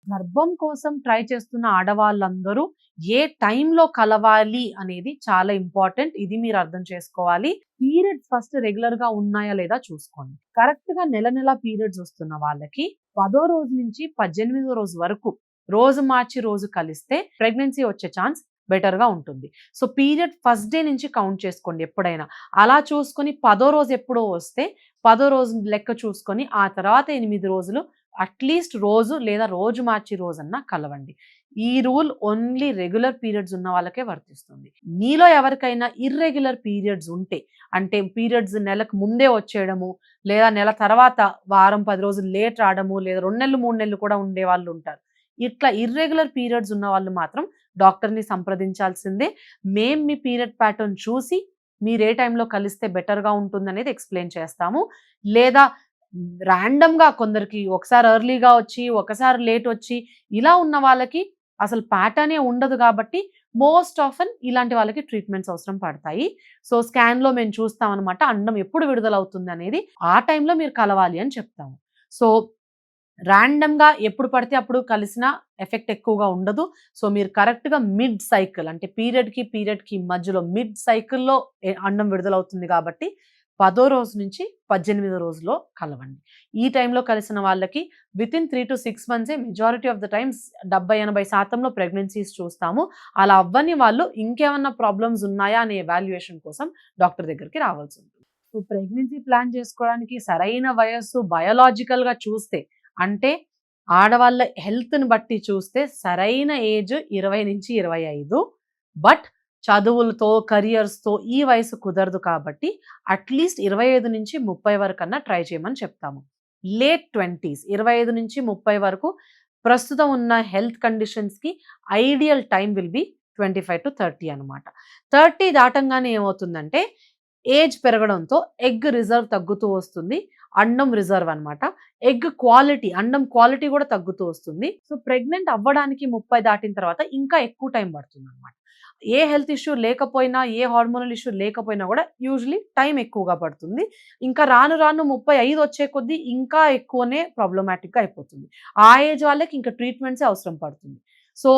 గర్భం కోసం ట్రై చేస్తున్న ఆడవాళ్ళందరూ ఏ టైంలో కలవాలి అనేది చాలా ఇంపార్టెంట్. ఇది మీరు అర్థం చేసుకోవాలి. పీరియడ్స్ ఫస్ట్ రెగ్యులర్ గా ఉన్నాయా లేదా చూసుకోండి. కరెక్ట్ గా నెల నెల పీరియడ్స్ వస్తున్న వాళ్ళకి 10వ రోజు నుంచి 18వ రోజు వరకు రోజు మార్చి రోజు కలిస్తే ప్రెగ్నెన్సీ వచ్చే ఛాన్స్ బెటర్ గా ఉంటుంది. సో పీరియడ్ ఫస్ట్ డే నుంచి కౌంట్ చేసుకోండి ఎప్పుడైనా. అలా చూసుకొని 10వ రోజు ఎప్పుడో వస్తే 10వ రోజు లెక్క చూసుకొని ఆ తర్వాత 8 రోజులు అట్లీస్ట్ రోజు లేదా రోజు మార్చి రోజన్నా కలవండి. ఈ రూల్ ఓన్లీ రెగ్యులర్ పీరియడ్స్ ఉన్న వాళ్ళకే వర్తిస్తుంది. మీలో ఎవరికైనా ఇర్రెగ్యులర్ పీరియడ్స్ ఉంటే, అంటే పీరియడ్స్ నెలకు ముందే వచ్చేయడము, లేదా నెల తర్వాత వారం 10 రోజులు లేట్ రావడము, లేదా 2 నెలలు 3 నెలలు కూడా ఉండే వాళ్ళు ఉంటారు. ఇట్లా ఇర్రెగ్యులర్ పీరియడ్స్ ఉన్న వాళ్ళు మాత్రం డాక్టర్ని సంప్రదించాల్సిందే. మీ పీరియడ్ ప్యాటర్న్ చూసి మీరు ఏ టైంలో కలిస్తే బెటర్గా ఉంటుందనేది ఎక్స్ప్లెయిన్ చేస్తాము. లేదా ర్యాండమ్‌గా కొందరికి ఒకసారి ఎర్లీగా వచ్చి, ఒకసారి లేట్ వచ్చి, ఇలా ఉన్న వాళ్ళకి అసలు ప్యాటర్నే ఉండదు కాబట్టి మోస్ట్ ఆఫెన్ ఇలాంటి వాళ్ళకి ట్రీట్మెంట్స్ అవసరం పడతాయి. సో స్కాన్‌లో మేము చూస్తామనమాట. అండం ఎప్పుడు విడుదలవుతుందనేది. ఆ టైంలో మీరు కలవాలి అని చెప్తాము. సో ర్యాండమ్‌గా ఎప్పుడు పడితే అప్పుడు కలిసినా ఎఫెక్ట్ ఎక్కువగా ఉండదు. సో మీరు కరెక్ట్‌గా మిడ్ సైకిల్ అంటే పీరియడ్‌కి మధ్యలో మిడ్ సైకిల్‌లో అండం విడుదలవుతుంది కాబట్టి 10వ రోజు నుంచి 18వ రోజులో కలవండి. ఈ టైంలో కలిసిన వాళ్ళకి వితిన్ 3-6 మంత్సే majority of the times 70-80% pregnancies చూస్తాము. అలా అవ్వని వాళ్ళు ఇంకేమన్నా ప్రాబ్లమ్స్ ఉన్నాయా అనే ఎవాల్యుయేషన్ కోసం డాక్టర్ దగ్గరికి రావాల్సి ఉంటుంది. సో ప్రెగ్నెన్సీ ప్లాన్ చేసుకోవడానికి సరైన వయస్సు బయోలాజికల్‌గా చూస్తే, అంటే ఆడవాళ్ళ హెల్త్‌ని బట్టి చూస్తే సరైన ఏజ్ 20-25. బట్ చదువులతో, కెరియర్స్‌తో ఈ వయసు కుదరదు కాబట్టి అట్‌లీస్ట్ 25-30 వరకన్నా ట్రై చేయమని చెప్తాము. లేట్ 20స్ 25-30 వరకు ప్రస్తుతం ఉన్న హెల్త్ కండిషన్స్‌కి ఐడియల్ టైమ్ విల్ బి 25-30 అనమాట. 30 దాటంగానే ఏమవుతుందంటే ఏజ్ పెరగడంతో ఎగ్ రిజర్వ్ తగ్గుతూ వస్తుంది. అండం రిజర్వ్ అనమాట. ఎగ్ క్వాలిటీ, అండం క్వాలిటీ కూడా తగ్గుతూ వస్తుంది. సో ప్రెగ్నెంట్ అవ్వడానికి 30 దాటిన తర్వాత ఇంకా ఎక్కువ టైం పడుతుందనమాట. ఏ హెల్త్ ఇష్యూ లేకపోయినా, ఏ హార్మోనల్ ఇష్యూ లేకపోయినా కూడా యూజువల్లీ టైం ఎక్కువగా పడుతుంది. ఇంకా రాను రాను 35 వచ్చే కొద్దీ ఇంకా ఎక్కువనే ప్రాబ్లమాటిక్‌గా అయిపోతుంది. ఆ ఏజ్ వాళ్ళకి ఇంకా ట్రీట్మెంట్సే అవసరం పడుతుంది. సో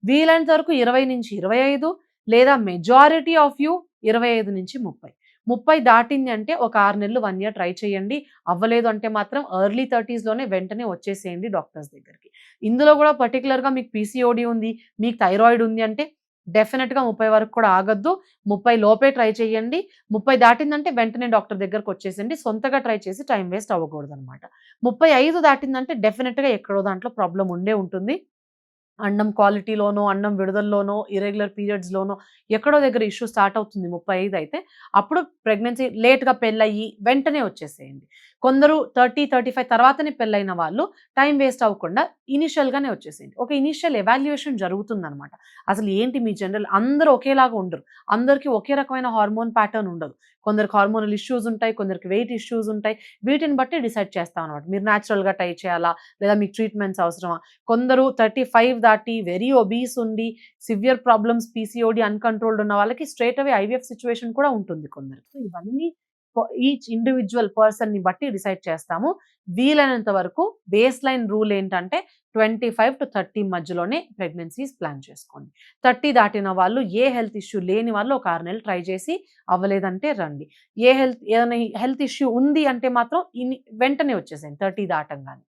వీలైనంత వరకు 20-25 లేదా మెజారిటీ ఆఫ్ యూ 25-30. 30 దాటింది అంటే ఒక 6 నెలలు 1 ఇయర్ ట్రై చేయండి. అవ్వలేదు అంటే మాత్రం ఎర్లీ 30స్‌లోనే వెంటనే వచ్చేసేయండి డాక్టర్స్ దగ్గరికి. ఇందులో కూడా పర్టిక్యులర్‌గా మీకు పీసీఓడీ ఉంది, మీకు థైరాయిడ్ ఉంది అంటే డెఫినిట్‌గా 30 వరకు కూడా ఆగొద్దు. 30 లోపే ట్రై చేయండి. 30 దాటిందంటే వెంటనే డాక్టర్ దగ్గరికి వచ్చేసేయండి. సొంతగా ట్రై చేసి టైం వేస్ట్ అవ్వకూడదనమాట. 35 దాటిందంటే డెఫినిట్‌గా ఎక్కడో దాంట్లో ప్రాబ్లమ్ ఉండే ఉంటుంది. అండం క్వాలిటీలోనో, అండం విడుదలలోనో, ఇర్రెగ్యులర్ పీరియడ్స్‌లోనో ఎక్కడో దగ్గర ఇష్యూ స్టార్ట్ అవుతుంది 35 అయితే. అప్పుడు ప్రెగ్నెన్సీ లేట్‌గా పెళ్లయ్యి వెంటనే వచ్చేసేయండి. కొందరు 30, 35 తర్వాతనే పెళ్లైన వాళ్ళు టైం వేస్ట్ అవ్వకుండా ఇనీషియల్‌గానే వచ్చేసేయండి. ఒక ఇనీషియల్ ఎవాల్యుయేషన్ జరుగుతుందనమాట. అసలు ఏంటి మీ జనరల్ అందరూ ఒకేలాగా ఉండరు. అందరికీ ఒకే రకమైన హార్మోన్ ప్యాటర్న్ ఉండదు. కొందరికి హార్మోనల్ ఇష్యూస్ ఉంటాయి. కొందరికి వెయిట్ ఇష్యూస్ ఉంటాయి. వీటిని బట్టి డిసైడ్ చేస్తామనమాట. మీరు నేచురల్‌గా ట్రై చేయాలా? లేదా మీకు ట్రీట్మెంట్స్ అవసరమా? కొందరు 35 దాటి వెరీ ఒబీస్ ఉండి సివియర్ ప్రాబ్లమ్స్ పీసీఓడీ అన్‌కంట్రోల్డ్ ఉన్న వాళ్ళకి స్ట్రెయిట్ అవే ఐవీఎఫ్ సిట్యుయేషన్ కూడా ఉంటుంది కొందరికి. సో ఇవన్నీ ఈచ్ ఇండివిడ్యువల్ పర్సన్‌ని బట్టి డిసైడ్ చేస్తాము. వీలైనంత వరకు బేస్ లైన్ రూల్ ఏంటంటే 25-30 మధ్యలోనే ప్రెగ్నెన్సీస్ ప్లాన్ చేసుకోండి. 30 దాటిన వాళ్ళు ఏ హెల్త్ ఇష్యూ లేని వాళ్ళు ఒక 6 నెలలు ట్రై చేసి అవ్వలేదంటే రండి. ఏదైనా హెల్త్ ఇష్యూ ఉంది అంటే మాత్రం వెంటనే వచ్చేసేయండి 30 దాటంగానే.